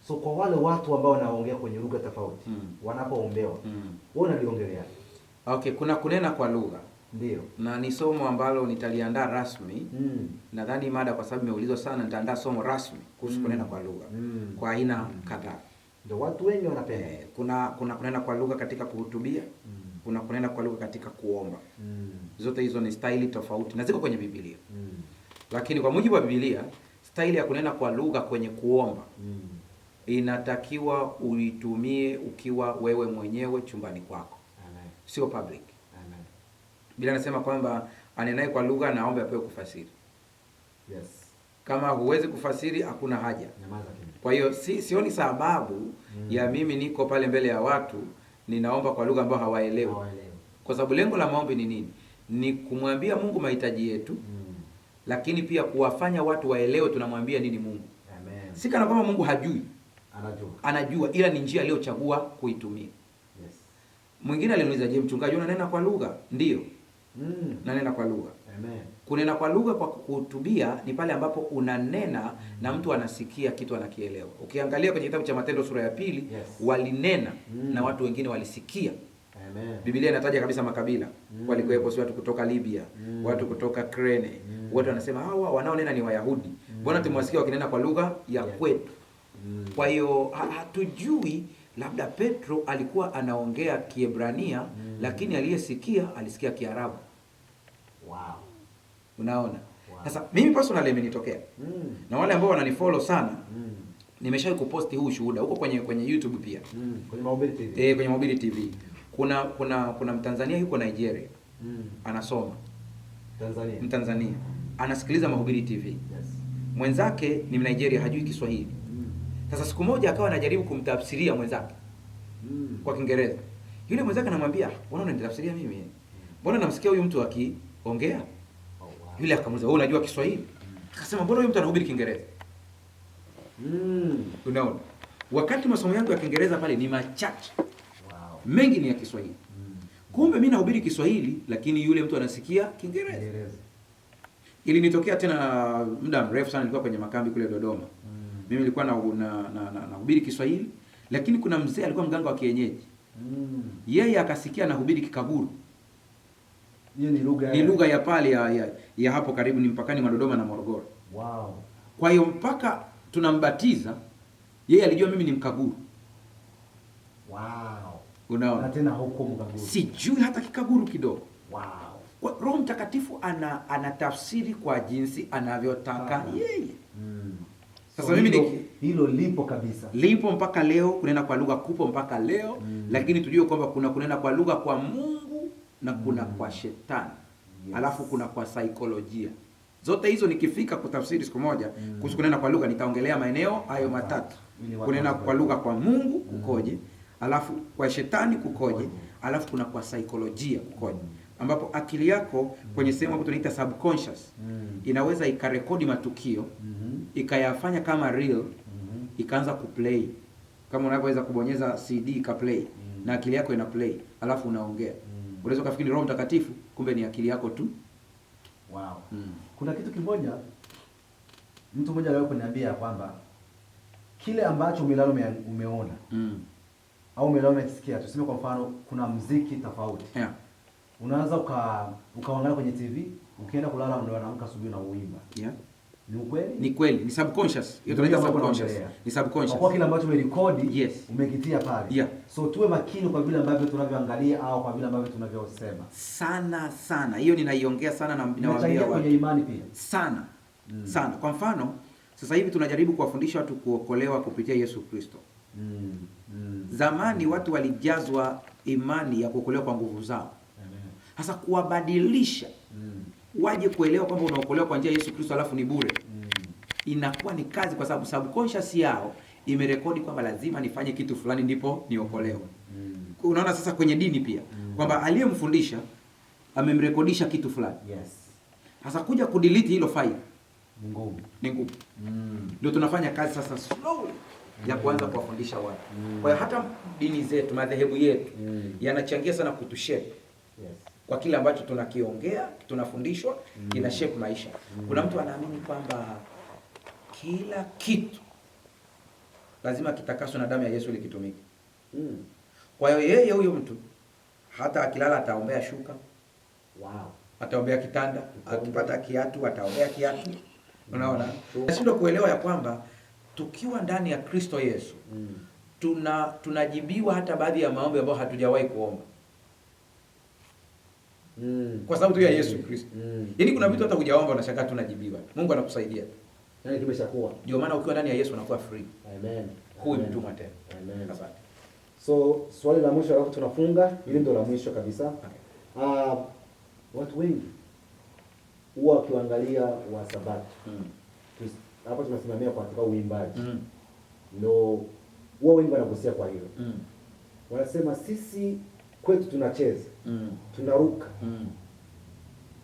So kwa wale watu ambao wanaongea kwenye lugha tofauti, wanapoombewa, wewe unaliongelea. Kuna kunena kwa lugha. Ndio. Na ni somo ambalo nitaliandaa rasmi. Nadhani mada kwa sababu imeulizwa sana, nitaandaa somo rasmi kuhusu kunena kwa lugha. Kwa aina kadhaa. Ndio watu wengi wanapenda. Kuna kunena kwa lugha katika kuhutubia. Kuna kunena kwa lugha katika kuomba. Zote hizo ni staili tofauti na ziko kwenye Biblia. Lakini kwa mujibu wa Biblia, staili ya kunena kwa lugha kwenye kuomba inatakiwa uitumie ukiwa wewe mwenyewe chumbani kwako. Sio public. Biblia inasema kwamba anenaye kwa lugha na aombe apewe kufasiri. Kama huwezi kufasiri hakuna haja. Kwa hiyo sioni sababu ya mimi niko pale mbele ya watu ninaomba kwa lugha ambayo hawaelewi. Kwa sababu lengo la maombi ni nini? Ni kumwambia Mungu mahitaji yetu. Lakini pia kuwafanya watu waelewe tunamwambia nini Mungu. Si kana kwamba Mungu hajui. Anajua, ila ni njia aliyochagua kuitumia. Mwingine aliniuliza, je, mchungaji unanena kwa lugha? Ndio. Nanena kwa lugha. Kunena kwa lugha kwa kuhutubia ni pale ambapo unanena na mtu anasikia kitu anakielewa. Ukiangalia kwenye kitabu cha Matendo sura ya 2, walinena na watu wengine walisikia. Biblia inataja kabisa makabila. Walikuwepo watu kutoka Libya, watu kutoka Krene. Watu wanasema hawa wanaonena ni Wayahudi. Mbona tumewasikia wakinena kwa lugha ya kwetu? Kwa hiyo hatujui, labda Petro alikuwa anaongea Kiebrania lakini aliyesikia alisikia Kiarabu. Unaona? Sasa mimi personally imenitokea. Na wale ambao wananifollow sana nimeshawahi kuposti huu ushuhuda huko kwenye YouTube pia. Kwenye Mahubiri TV. Kwenye Mahubiri TV. Kuna Mtanzania yuko Nigeria. Anasoma. Mtanzania. Anasikiliza Mahubiri TV. Yes. Mwenzake ni Nigeria, hajui Kiswahili. Sasa siku moja akawa anajaribu kumtafsiria mwenzake kwa Kiingereza. Yule mwenzake anamwambia, "Mbona unanitafsiria mimi? Mbona namsikia huyu mtu akiongea?" Yule akamuuliza, "Wewe unajua Kiswahili?" Akasema, "Mbona huyu mtu anahubiri Kiingereza?" Unaona? Wakati masomo yangu ya Kiingereza pale ni machache. Mengi ni ya Kiswahili. Kumbe mimi nahubiri Kiswahili lakini yule mtu anasikia Kiingereza. Ilinitokea tena muda mrefu sana, nilikuwa kwenye makambi kule Dodoma. Mimi nilikuwa nahubiri Kiswahili lakini kuna mzee alikuwa mganga wa kienyeji. Yeye akasikia nahubiri Kikaguru. Hiyo ni lugha ya pale ya hapo karibu, ni mpakani mwa Dodoma na Morogoro. Wow. Kwa hiyo mpaka tunambatiza yeye alijua mimi ni Mkaguru. Wow. Unaona? Na tena huko Mkaguru. Sijui hata Kikaguru kidogo. Wow. Kwa Roho Mtakatifu anatafsiri kwa jinsi anavyotaka yeye. Sasa mimi hilo lipo kabisa. Lipo mpaka leo, kunena kwa lugha kupo mpaka leo, lakini tujue kwamba kuna kunena kwa lugha kwa Mungu na kuna kwa shetani. Yes. Alafu kuna kwa saikolojia. Zote hizo nikifika kutafsiri siku moja, kuhusu kunena kwa lugha nitaongelea maeneo hayo matatu. Kunena kwa lugha kwa Mungu kukoje, alafu kwa shetani kukoje, alafu kuna kwa saikolojia kukoje. Ambapo akili yako kwenye sehemu ambayo tunaita subconscious inaweza ikarekodi matukio, ikayafanya kama real, ikaanza kuplay. Kama unavyoweza kubonyeza CD ikaplay na akili yako ina play, alafu unaongea. Unaweza kufikiri Roho Mtakatifu, kumbe ni akili yako tu. Wow. Kuna kitu kimoja mtu mmoja leo kuniambia kwamba kile ambacho umelala umeona au umelala umesikia, tuseme kwa mfano kuna muziki tofauti. Yeah. Unaanza ukaangalia kwenye TV, ukienda kulala ndio unaamka asubuhi na uimba. Yeah. Ni ukweli? Ni kweli, ni subconscious. Hiyo tunaita subconscious. Ni subconscious. Kwa kile ambacho umerekodi, yes, umekitia pale. Yeah. So tuwe makini kwa vile ambavyo tunavyoangalia au kwa vile ambavyo tunavyosema. Sana. Hiyo ninaiongea sana na ninawaambia watu. Kwenye imani pia. Sana. Sana. Kwa mfano, sasa hivi tunajaribu kuwafundisha watu kuokolewa kupitia Yesu Kristo. Zamani watu walijazwa imani ya kuokolewa kwa nguvu zao. Sasa kuwabadilisha waje kuelewa kwamba unaokolewa kwa njia ya Yesu Kristo alafu ni bure. Inakuwa ni kazi, kwa sababu subconscious yao imerekodi kwamba lazima nifanye kitu fulani ndipo niokolewe. Unaona sasa kwenye dini pia kwamba aliyemfundisha amemrekodisha kitu fulani. Yes. Sasa kuja kudelete hilo file ni ngumu. Ndio tunafanya kazi sasa slowly ya kuanza kuwafundisha watu. Kwa hiyo hata dini zetu, madhehebu yetu yanachangia sana kutushape. Yes. Kwa kile ambacho tunakiongea, tunafundishwa, ina shape maisha. Kuna mtu anaamini kwamba kila kitu lazima kitakaswe na damu ya Yesu ili kitumike. Kwa hiyo yeye huyo mtu hata akilala ataombea shuka. Wow. Ataombea kitanda, akipata kiatu ataombea kiatu. Unaona? Tunashindwa kuelewa ya kwamba tukiwa ndani ya Kristo Yesu, tunajibiwa hata baadhi ya maombi ambayo hatujawahi kuomba. Kwa sababu tu ya Yesu Kristo. Yaani kuna vitu hata hujaomba unashangaa tunajibiwa. Mungu anakusaidia. Yaani kimeshakuwa. Ndio maana ukiwa ndani ya Yesu unakuwa free. Amen. Huyu mtumwa tena. Amen. Asante. So swali la mwisho alafu tunafunga, hili ndio la mwisho kabisa. Okay. Watu wengi huwa wakiangalia wa Sabato. Hapa tunasimamia katika uimbaji. Ndio huwa wengi wanakosea kwa hilo. Wanasema sisi kwetu tunacheza, tunaruka,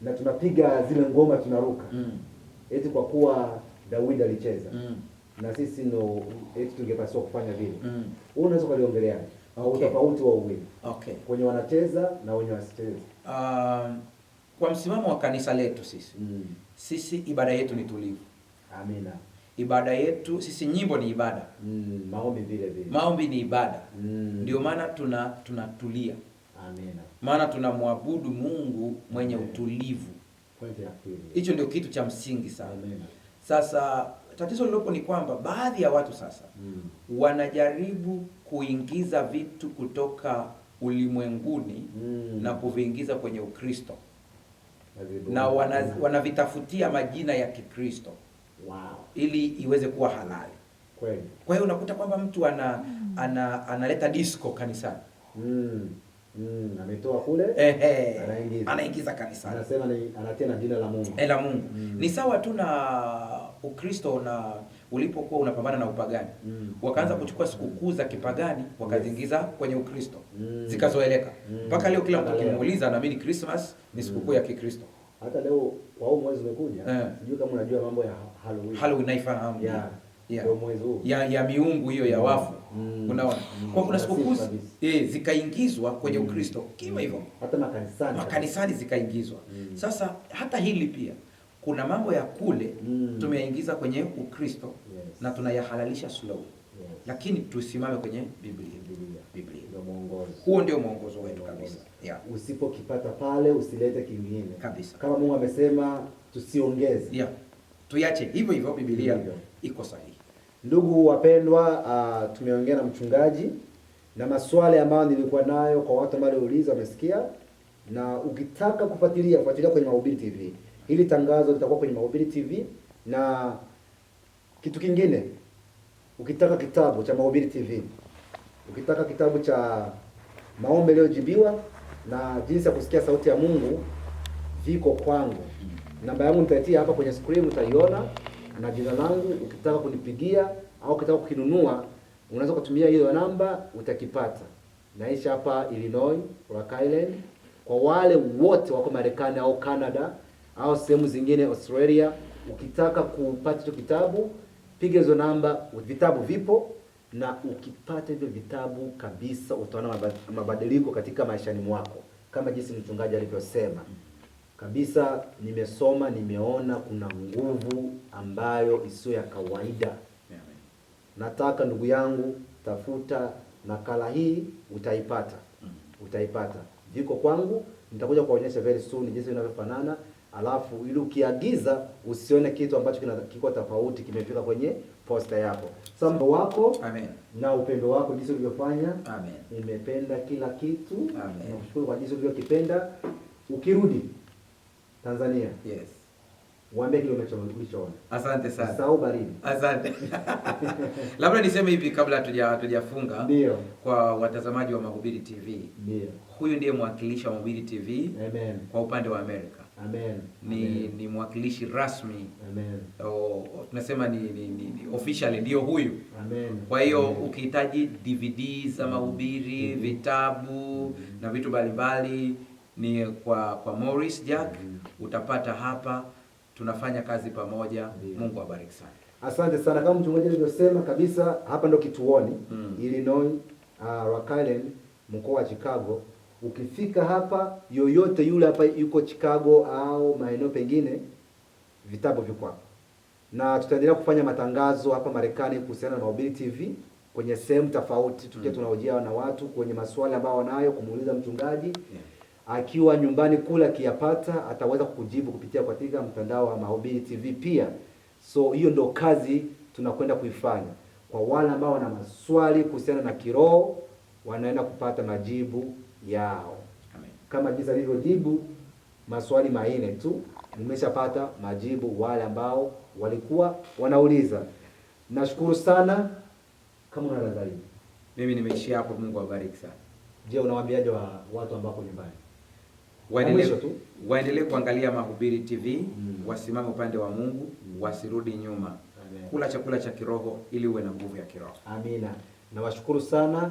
na tunapiga zile ngoma tunaruka. Eti kwa kuwa Daudi alicheza, na sisi no eti tungepaswa kufanya vile. Wewe unaweza kuliongelea au tofauti wa uwili? Okay. Kwenye wanacheza na wenye wasicheza. Kwa msimamo wa kanisa letu sisi, sisi ibada yetu ni tulivu. Amina. Ibada yetu sisi, nyimbo ni ibada. Maombi vile vile. Maombi ni ibada. Ndio maana tunatulia. Amina. Maana tunamwabudu Mungu mwenye utulivu. Hicho ndio kitu cha msingi sana. Amina. Sasa tatizo lilopo ni kwamba baadhi ya watu sasa wanajaribu kuingiza vitu kutoka ulimwenguni na kuviingiza kwenye Ukristo. Na wanavitafutia majina ya Kikristo. Wow. Ili iweze kuwa halali. Kwa hiyo unakuta kwamba mtu analeta disco kanisani. Ametoa kule, anaingiza kanisani. Anasema anatia na jina la Mungu. La Mungu. Ni sawa tu na Ukristo na ulipokuwa unapambana na upagani. Wakaanza kuchukua sikukuu za kipagani wakaziingiza kwenye Ukristo. Zikazoeleka. Mpaka leo kila mtu kimuuliza anaamini Christmas ni sikukuu ya Kikristo. Hata leo kwa huu mwezi umekuja, sijui kama unajua mambo ya Halloween. Halloween naifahamu. Ndio mwezi huu. Ya miungu hiyo ya wafu. Unaona? Kwa kuna sikukuu zikaingizwa kwenye Ukristo. Kima hivyo. Hata makanisani zikaingizwa. Sasa hata hili pia kuna mambo ya kule tumeyaingiza kwenye Ukristo na tunayahalalisha slow. Lakini tusimame kwenye Biblia. Ndio mwongozo. Huo ndio mwongozo wetu kabisa. Usipokipata pale usilete kingine. Kabisa. Kama Mungu amesema tusiongeze. Tuiache hivyo hivyo, Biblia iko sahihi. Ndugu wapendwa, tumeongea na mchungaji na maswali ambayo nilikuwa nayo kwa watu ambao waliuliza wamesikia, na ukitaka kufuatilia kwenye Mahubiri TV. Hili tangazo litakuwa kwenye Mahubiri TV, na kitu kingine, ukitaka kitabu cha Mahubiri TV, ukitaka kitabu cha maombi yaliyojibiwa na jinsi ya kusikia sauti ya Mungu, viko kwangu. Namba yangu nitaitia hapa kwenye screen, utaiona na jina langu. Ukitaka kunipigia au ukitaka kukinunua, unaweza kutumia hiyo namba, utakipata. Naishi hapa Illinois, Rock Island. Kwa wale wote wako Marekani au Canada au sehemu zingine Australia, ukitaka kupata hicho kitabu, piga hizo namba. Vitabu vipo, na ukipata hivyo vitabu kabisa utaona mabadiliko katika maishani mwako, kama jinsi mchungaji alivyosema. Kabisa nimesoma, nimeona kuna nguvu ambayo isiyo ya kawaida. Nataka ndugu yangu, tafuta nakala hii, utaipata. Utaipata. Viko kwangu, nitakuja kuonyesha very soon jinsi vinavyofanana. Alafu ili ukiagiza usione kitu ambacho kiko tofauti kimefika kwenye posta yako. Sambo wako, amen, na upendo wako jinsi ulivyofanya. Amen. Nimependa kila kitu. Amen. Nakushukuru kwa jinsi ulivyokipenda. Ukirudi Tanzania, waambie kile ulichoona. Asante sana. Usahau baridi. Asante. Labda niseme hivi kabla hatujafunga. Ndio. Kwa watazamaji wa Mahubiri TV. Ndio. Huyu ndiye mwakilishi wa Mahubiri TV. Amen. Kwa upande wa Amerika. Amen. Ni mwakilishi rasmi. Amen. Tunasema ni officially ndio huyu. Amen. Kwa hiyo ukihitaji DVD za mahubiri, vitabu na vitu mbalimbali ni kwa Morris Jack, utapata hapa. Tunafanya kazi pamoja. Mungu awabariki sana. Asante sana. Kama mchungaji alivyosema kabisa, hapa ndo kituoni Illinois, Rock Island, mkoa wa Chicago. Ukifika hapa, yoyote yule hapa yuko Chicago au maeneo pengine, vitabu viko hapa. Na tutaendelea kufanya matangazo hapa Marekani kuhusiana na Mahubiri TV kwenye sehemu tofauti, tukiwa tunaojia na watu kwenye maswali ambao wanayo kumuuliza mchungaji. Akiwa nyumbani kula akiyapata, ataweza kukujibu kupitia katika mtandao wa Mahubiri TV pia. So hiyo ndo kazi tunakwenda kuifanya. Kwa wale ambao wana maswali kuhusiana na kiroho, wanaenda kupata majibu yao. Amen. Kama jinsi alivyojibu maswali 4 tu, nimeshapata majibu wale ambao walikuwa wanauliza. Nashukuru sana. Kama una la zaidi. Mimi nimeishia hapo. Mungu awabariki sana. Je, unawaambiaje watu ambao nyumbani? Waendelee kuangalia Mahubiri TV, wasimame upande wa Mungu, wasirudi nyuma. Amen. Kula chakula cha kiroho ili uwe na nguvu ya kiroho. Amina. Nawashukuru sana.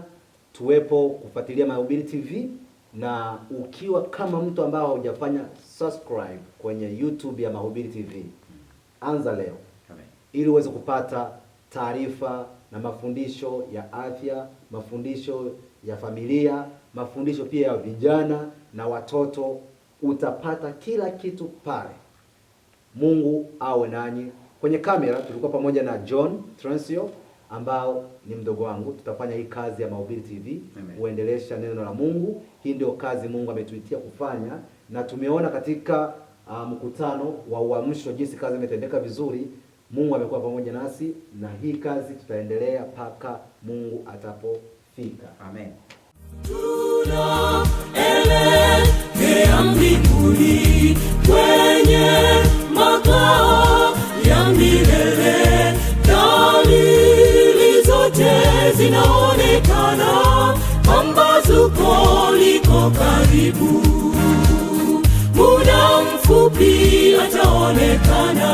Tuwepo kufuatilia Mahubiri TV, na ukiwa kama mtu ambao hujafanya subscribe kwenye YouTube ya Mahubiri TV, anza leo. Amen. Ili uweze kupata taarifa na mafundisho ya afya, mafundisho ya familia, mafundisho pia ya vijana na watoto. Utapata kila kitu pale. Mungu awe nanyi. Kwenye kamera tulikuwa pamoja na John Transio ambao ni mdogo wangu. Tutafanya hii kazi ya Mahubiri TV, kuendelesha neno la Mungu. Hii ndio kazi Mungu ametuitia kufanya, na tumeona katika mkutano wa uamsho jinsi kazi imetendeka vizuri. Mungu amekuwa pamoja nasi, na hii kazi tutaendelea mpaka Mungu atapofika. Amen. Tunaelekea mbinguni kwenye makao ya milele. zinaonekana, pambazuko liko karibu. Muda mfupi ataonekana.